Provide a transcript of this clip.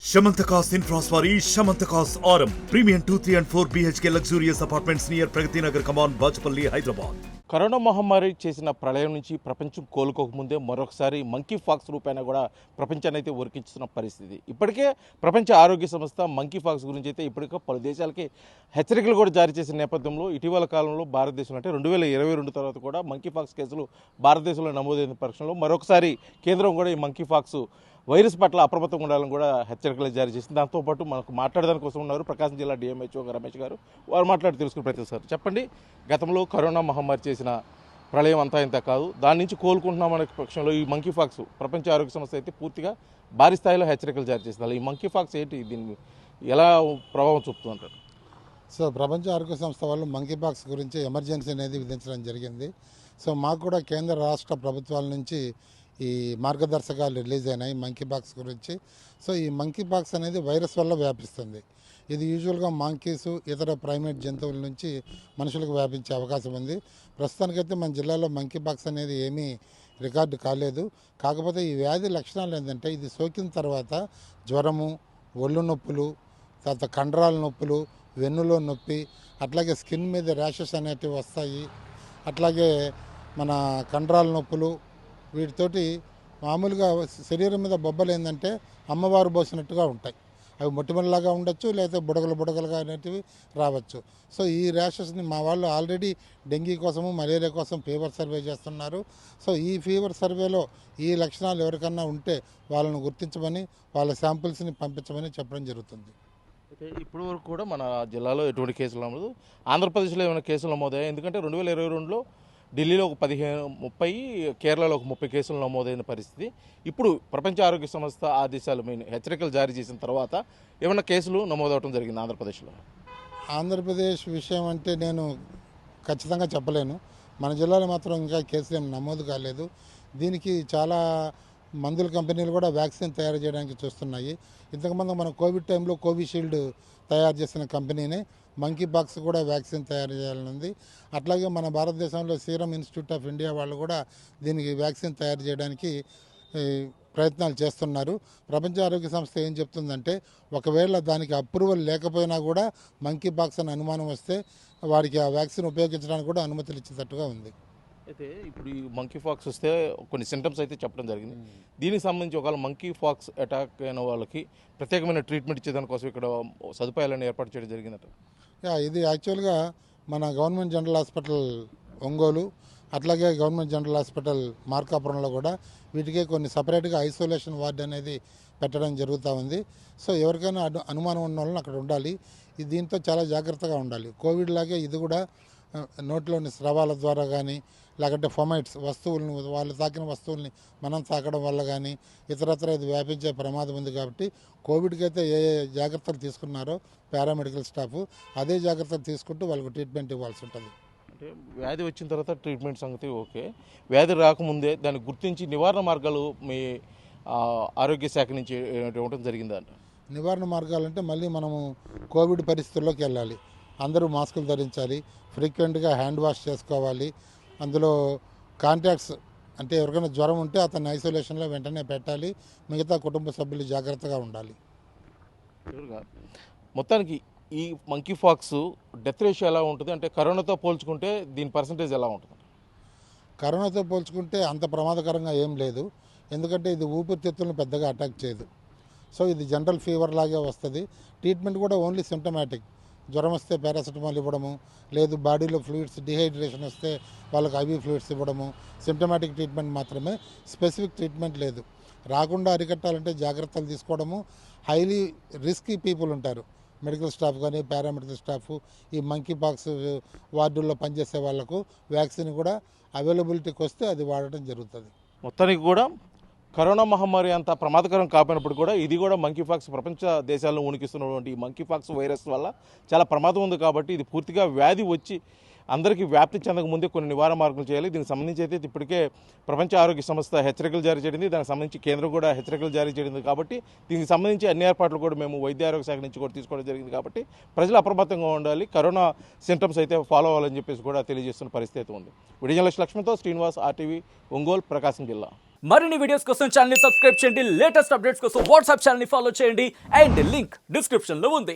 Shamantakas Infraswari, Shamantakas Aurum. Premium 2, 3 and 4 BHK luxurious apartments near Pragati Nagar, Kaman, Bachapalli, Hyderabad. Corona మహమ్మారి చేసిన ప్రళయం నుంచి ప్రపంచం కోలుకోకముందే మరొకసారి మంకీ ఫాక్స్ రూపాయన కూడా ప్రపంచాన్ని అయితే ఉరికించుతున్న పరిస్థితి. ఇప్పటికే ప్రపంచ ఆరోగ్య సంస్థ మంకీ ఫాక్స్ గురించి అయితే ఇప్పటికే పలు దేశాలకి హెచ్చరికలు కూడా జారీ చేసిన నేపథ్యంలో ఇటీవల కాలంలో భారతదేశంలో అంటే 2022 తర్వాత కూడా మంకీ ఫాక్స్ కేసులు భారతదేశంలో నమోదైన పక్షంలో మరొకసారి కేంద్రం కూడా ఈ మంకీ ఫాక్స్ వైరస్ పట్ల అప్రమత్తంగా ఉండాలని కూడా హెచ్చరికలు జారీ చేసింది. దాంతోపాటు మనకు మాట్లాడడానికి కోసం ఉన్నారు ప్రకాశం జిల్లా డిఎంహెచ్ఓ రమేష్ గారు. వారు మాట్లాడి తెలుసుకునే ప్రయత్నం. సార్ చెప్పండి, గతంలో కరోనా మహమ్మారి చేసిన ప్రళయం అంతా ఇంత కాదు, దాని నుంచి కోలుకుంటున్నామనే పక్షంలో ఈ మంకీ ఫాక్స్ ప్రపంచ ఆరోగ్య సంస్థ అయితే పూర్తిగా భారీ స్థాయిలో హెచ్చరికలు జారీ చేసింది. అలా ఈ మంకీ ఫాక్స్ ఏంటి, దీన్ని ఎలా ప్రభావం చూపుతూ ఉంటారు? సో ప్రపంచ ఆరోగ్య సంస్థ వాళ్ళు మంకీ పాక్స్ గురించి ఎమర్జెన్సీ అనేది విధించడం జరిగింది. సో మాకు కూడా కేంద్ర రాష్ట్ర ప్రభుత్వాల నుంచి ఈ మార్గదర్శకాలు రిలీజ్ అయినాయి మంకీ పాక్స్ గురించి. సో ఈ మంకీ పాక్స్ అనేది వైరస్ వల్ల వ్యాపిస్తుంది. ఇది యూజువల్గా మంకీస్ ఇతర ప్రైమేట్ జంతువుల నుంచి మనుషులకు వ్యాపించే అవకాశం ఉంది. ప్రస్తుతానికైతే మన జిల్లాలో మంకీ పాక్స్ అనేది ఏమీ రికార్డు కాలేదు. కాకపోతే ఈ వ్యాధి లక్షణాలు ఏంటంటే ఇది సోకిన తర్వాత జ్వరము, ఒళ్ళు నొప్పులు, తర్వాత కండరాల నొప్పులు, వెన్నులో నొప్పి, అట్లాగే స్కిన్ మీద ర్యాషెస్ అనేటివి వస్తాయి. అట్లాగే మన కండరాల నొప్పులు, వీటితోటి మామూలుగా శరీరం మీద బొబ్బలు ఏంటంటే అమ్మవారు పోసినట్టుగా ఉంటాయి. అవి మొటిమల్లాగా ఉండొచ్చు, లేకపోతే బుడగలుగా అనేటివి రావచ్చు. సో ఈ ర్యాషెస్ని మా వాళ్ళు ఆల్రెడీ డెంగీ కోసము మలేరియా కోసం ఫీవర్ సర్వే చేస్తున్నారు. సో ఈ ఫీవర్ సర్వేలో ఈ లక్షణాలు ఎవరికన్నా ఉంటే వాళ్ళను గుర్తించమని వాళ్ళ శాంపిల్స్ని పంపించమని చెప్పడం జరుగుతుంది. అయితే ఇప్పటి వరకు కూడా మన జిల్లాలో ఎటువంటి కేసులు నమోదు, ఆంధ్రప్రదేశ్లో ఏమైనా కేసులు నమోదయ్యాయి? ఎందుకంటే 2022లో ఢిల్లీలో ఒక 30, కేరళలో ఒక 30 కేసులు నమోదైన పరిస్థితి. ఇప్పుడు ప్రపంచ ఆరోగ్య సంస్థ ఆదేశాలు హెచ్చరికలు జారీ చేసిన తర్వాత ఏమైనా కేసులు నమోదవడం జరిగింది ఆంధ్రప్రదేశ్లో? ఆంధ్రప్రదేశ్ విషయం అంటే నేను ఖచ్చితంగా చెప్పలేను. మన జిల్లాలో మాత్రం ఇంకా కేసులు ఏమి నమోదు కాలేదు. దీనికి చాలా మందుల కంపెనీలు కూడా వ్యాక్సిన్ తయారు చేయడానికి చూస్తున్నాయి. ఇంతకుముందు మన కోవిడ్ టైంలో కోవిషీల్డ్ తయారు చేసిన కంపెనీనే మంకీ పాక్స్ కూడా వ్యాక్సిన్ తయారు చేయాలని ఉంది. అట్లాగే మన భారతదేశంలో సీరం ఇన్స్టిట్యూట్ ఆఫ్ ఇండియా వాళ్ళు కూడా దీనికి వ్యాక్సిన్ తయారు చేయడానికి ప్రయత్నాలు చేస్తున్నారు. ప్రపంచ ఆరోగ్య సంస్థ ఏం చెప్తుందంటే ఒకవేళ దానికి అప్రూవల్ లేకపోయినా కూడా మంకీ పాక్స్ అని అనుమానం వస్తే వారికి ఆ వ్యాక్సిన్ ఉపయోగించడానికి కూడా అనుమతులు ఇచ్చేటట్టుగా ఉంది. అయితే ఇప్పుడు ఈ మంకీ ఫాక్స్ వస్తే కొన్ని సింటమ్స్ అయితే చెప్పడం జరిగింది. దీనికి సంబంధించి ఒకవేళ మంకీ ఫాక్స్ అటాక్ అయిన వాళ్ళకి ప్రత్యేకమైన ట్రీట్మెంట్ ఇచ్చేదానికోసం ఇక్కడ సదుపాయాలను ఏర్పాటు చేయడం జరిగిందట. ఇది యాక్చువల్గా మన గవర్నమెంట్ జనరల్ హాస్పిటల్ ఒంగోలు, అట్లాగే గవర్నమెంట్ జనరల్ హాస్పిటల్ మార్కాపురంలో కూడా వీటికే కొన్ని సపరేట్గా ఐసోలేషన్ వార్డు అనేది పెట్టడం జరుగుతూ ఉంది. సో ఎవరికైనా అనుమానం ఉన్న వాళ్ళని అక్కడ ఉండాలి. దీంతో చాలా జాగ్రత్తగా ఉండాలి. కోవిడ్ లాగే ఇది కూడా నోట్లోని స్రవాల ద్వారా కానీ, లేకుంటే ఫొమైట్స్ వస్తువులను వాళ్ళు తాకిన వస్తువుల్ని మనం తాకడం వల్ల కానీ ఇతరత్ర ఇది వ్యాపించే ప్రమాదం ఉంది. కాబట్టి కోవిడ్కి అయితే ఏ జాగ్రత్తలు తీసుకున్నారో పారామెడికల్ స్టాఫ్ అదే జాగ్రత్తలు తీసుకుంటూ వాళ్ళకు ట్రీట్మెంట్ ఇవ్వాల్సి ఉంటుంది. అంటే వ్యాధి వచ్చిన తర్వాత ట్రీట్మెంట్ సంగతి ఓకే, వ్యాధి రాకముందే దాన్ని గుర్తించి నివారణ మార్గాలు మీ ఆరోగ్య శాఖ నుంచి ఇవ్వడం జరిగిందంట. నివారణ మార్గాలంటే మళ్ళీ మనము కోవిడ్ పరిస్థితుల్లోకి వెళ్ళాలి. అందరూ మాస్కులు ధరించాలి, ఫ్రీక్వెంట్గా హ్యాండ్ వాష్ చేసుకోవాలి. అందులో కాంటాక్ట్స్ అంటే ఎవరికైనా జ్వరం ఉంటే అతన్ని ఐసోలేషన్లో వెంటనే పెట్టాలి. మిగతా కుటుంబ సభ్యులు జాగ్రత్తగా ఉండాలి. మొత్తానికి ఈ మంకీ ఫాక్స్ డెత్ రేషియో ఎలా ఉంటుంది, అంటే కరోనాతో పోల్చుకుంటే దీని పర్సంటేజ్ ఎలా ఉంటుంది? కరోనాతో పోల్చుకుంటే అంత ప్రమాదకరంగా ఏం లేదు, ఎందుకంటే ఇది ఊపిరితిత్తులను పెద్దగా అటాక్ చేయదు. సో ఇది జనరల్ ఫీవర్ లాగే వస్తుంది. ట్రీట్మెంట్ కూడా ఓన్లీ సిమ్టమాటిక్. జ్వరం వస్తే పారాసిటమాల్ ఇవ్వడము, లేదు బాడీలో ఫ్లూయిడ్స్ డిహైడ్రేషన్ వస్తే వాళ్ళకి ఐవీ ఫ్లూయిడ్స్ ఇవ్వడము, సిమ్టమాటిక్ ట్రీట్మెంట్ మాత్రమే, స్పెసిఫిక్ ట్రీట్మెంట్ లేదు. రాకుండా అరికట్టాలంటే జాగ్రత్తలు తీసుకోవడము. హైలీ రిస్కీ పీపుల్ ఉంటారు, మెడికల్ స్టాఫ్ కానీ పారామెడికల్ స్టాఫ్, ఈ మంకీ పాక్స్ వార్డుల్లో పనిచేసే వాళ్లకు వ్యాక్సిన్ కూడా అవైలబిలిటీకి వస్తే అది వాడటం జరుగుతుంది. మొత్తానికి కూడా కరోనా మహమ్మారి అంత ప్రమాదకరం కాకపోయినప్పుడు కూడా ఇది కూడా మంకీ ఫాక్స్ ప్రపంచ దేశాల్లో ఉనికిస్తున్నటువంటి ఈ మంకీ ఫాక్స్ వైరస్ వల్ల చాలా ప్రమాదం ఉంది. కాబట్టి ఇది పూర్తిగా వ్యాధి వచ్చి అందరికీ వ్యాప్తి చెందక ముందే కొన్ని నివారణ మార్గాలు చేయాలి. దీనికి సంబంధించి అయితే ఇప్పటికే ప్రపంచ ఆరోగ్య సంస్థ హెచ్చరికలు జారీ చేయడింది, దానికి సంబంధించి కేంద్రం కూడా హెచ్చరికలు జారీ చేయడింది. కాబట్టి దీనికి సంబంధించి అన్ని ఏర్పాట్లు కూడా మేము వైద్య ఆరోగ్య శాఖ నుంచి కూడా తీసుకోవడం జరిగింది. కాబట్టి ప్రజలు అప్రమత్తంగా ఉండాలి, కరోనా సింటమ్స్ అయితే ఫాలో అవ్వాలని చెప్పేసి కూడా తెలియజేస్తున్న పరిస్థితి ఉంది. విడిజనలిస్ట్ లక్ష్మణ్తో శ్రీనివాస్, RTV, ఒంగోలు, ప్రకాశం జిల్లా. మరిన్ని వీడియోస్ కోసం ఛానల్ ని సబ్స్క్రైబ్ చేయండి, లేటెస్ట్ అప్డేట్స్ కోసం వాట్సాప్ ఛానల్ ని ఫాలో చేయండి అండ్ లింక్ డిస్క్రిప్షన్ లో ఉంది.